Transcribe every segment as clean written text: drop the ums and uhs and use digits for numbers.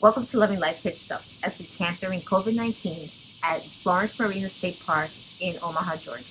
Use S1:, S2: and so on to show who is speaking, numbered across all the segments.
S1: Welcome to Loving Life Pitched Up as we camp during COVID-19 at Florence Marina State Park in Omaha, Georgia.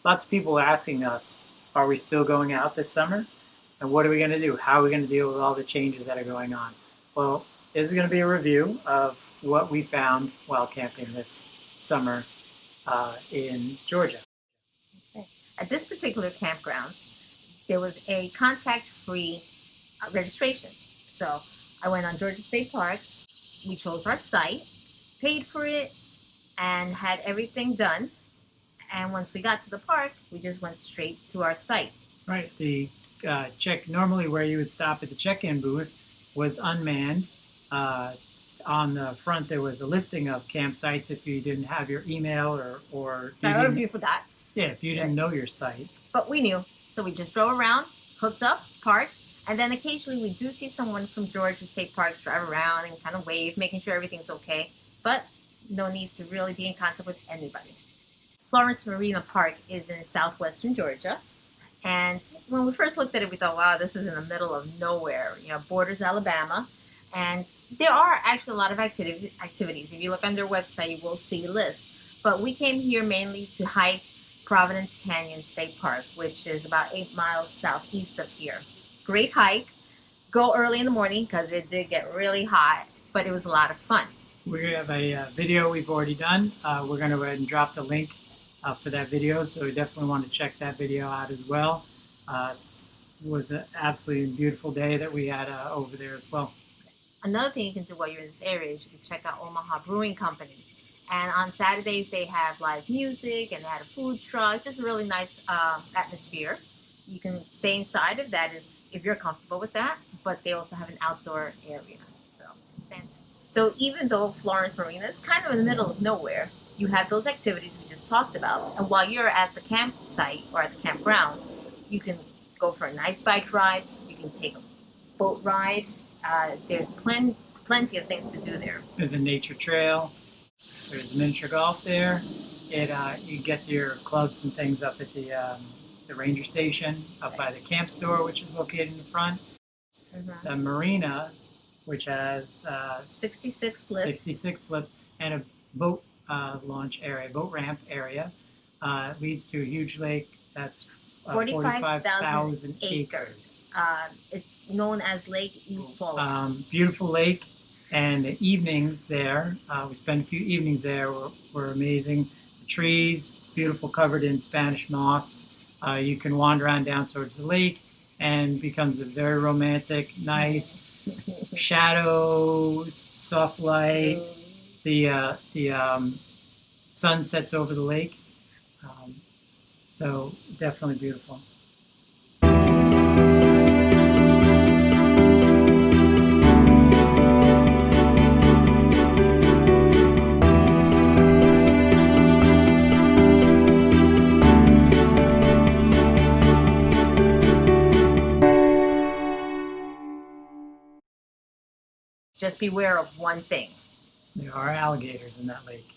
S2: Lots of people asking us, are we still going out this summer? And what are we going to do? How are we going to deal with all the changes that are going on? Well, this is going to be a review of what we found while camping this summer in Georgia.
S1: Okay. At this particular campground, there was a contact-free registration. So I went on Georgia State Parks, we chose our site, paid for it, and had everything done. And once we got to the park, we just went straight to our site.
S2: Right. The normally where you would stop at the check-in booth was unmanned. On the front, there was a listing of campsites if you didn't have your email or
S1: if you forgot.
S2: Yeah, if you didn't know your site.
S1: But we knew. So we just drove around, hooked up, parked, and then occasionally we do see someone from Georgia State Parks drive around and kind of wave, making sure everything's okay. But no need to really be in contact with anybody. Florence Marina Park is in southwestern Georgia, and when we first looked at it, we thought, wow, this is in the middle of nowhere, borders Alabama, and there are actually a lot of activities. If you look on their website, you will see lists, but we came here mainly to hike Providence Canyon State Park, which is about 8 miles southeast of here. Great hike. Go early in the morning because it did get really hot, but it was a lot of fun.
S2: We have a video we've already done. We're going to go ahead and drop the link for that video, so we definitely want to check that video out as well. It was an absolutely beautiful day that we had over there as well.
S1: Another thing you can do while you're in this area is you can check out Omaha Brewing Company. And on Saturdays they have live music and they had a food truck, just a really nice atmosphere. You can stay inside if that is, if you're comfortable with that, but they also have an outdoor area. So even though Florence Marina is kind of in the middle of nowhere, you have those activities we just talked about. And while you're at the campsite or at the campground, you can go for a nice bike ride, you can take a boat ride. There's plenty of things to do there.
S2: There's a nature trail. There's miniature golf there. You get your clubs and things up at the ranger station, up by the camp store, which is located in the front. The marina, which has
S1: 66
S2: slips and a boat launch area, boat ramp area, leads to a huge lake that's 45,000 acres.
S1: It's known as Lake Eufaula.
S2: Beautiful lake, and the evenings there, we spent a few evenings there, were amazing. The trees, beautiful, covered in Spanish moss. You can wander on down towards the lake, and becomes a very romantic, nice shadows, soft light. The sun sets over the lake, so definitely beautiful.
S1: Just beware of one thing.
S2: There are alligators in that lake.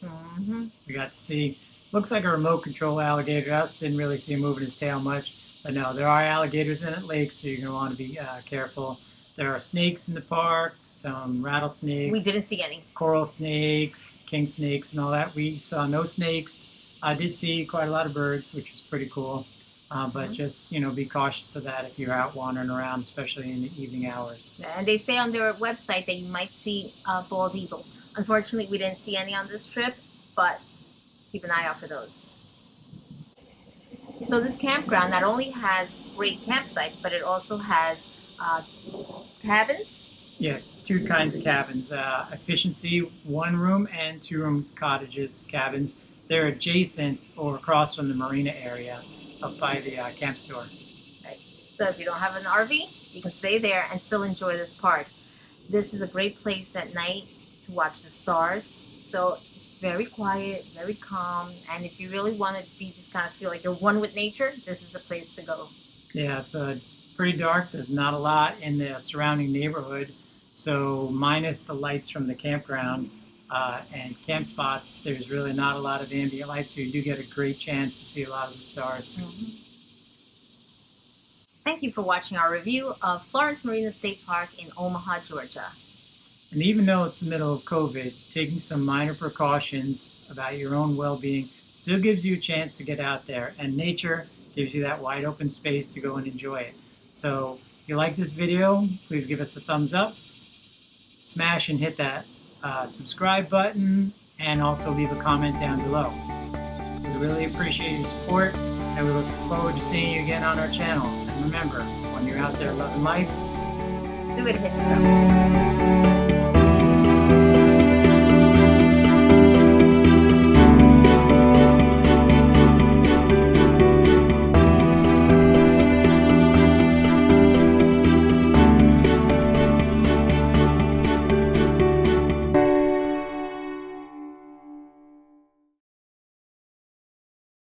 S2: We got to see, looks like a remote control alligator to us. Didn't really see him moving his tail much. But no, there are alligators in that lake, so you're going to want to be careful. There are snakes in the park, some rattlesnakes.
S1: We didn't see any.
S2: Coral snakes, king snakes, and all that. We saw no snakes. I did see quite a lot of birds, which was pretty cool. But just, be cautious of that if you're out wandering around, especially in the evening hours.
S1: And they say on their website that you might see bald eagles. Unfortunately, we didn't see any on this trip, but keep an eye out for those. So this campground not only has great campsites, but it also has cabins?
S2: Yeah, two kinds of cabins. Efficiency, 1-room and 2-room cottages, cabins. They're adjacent or across from the marina area up by the camp store.
S1: Right. So if you don't have an RV, you can stay there and still enjoy this park. This is a great place at night to watch the stars. So it's very quiet, very calm, and if you really want to be just kind of feel like you're one with nature, this is the place to go.
S2: Yeah, it's pretty dark. There's not a lot in the surrounding neighborhood. So minus the lights from the campground and camp spots, there's really not a lot of ambient light. So you do get a great chance to see a lot of the stars.
S1: Mm-hmm. Thank you for watching our review of Florence Marina State Park in Omaha, Georgia.
S2: And even though it's the middle of COVID, taking some minor precautions about your own well-being still gives you a chance to get out there. And nature gives you that wide open space to go and enjoy it. So if you like this video, please give us a thumbs up, smash and hit that subscribe button, and also leave a comment down below. We really appreciate your support, and we look forward to seeing you again on our channel. And remember, when you're out there loving life,
S1: Do it, hit stuff.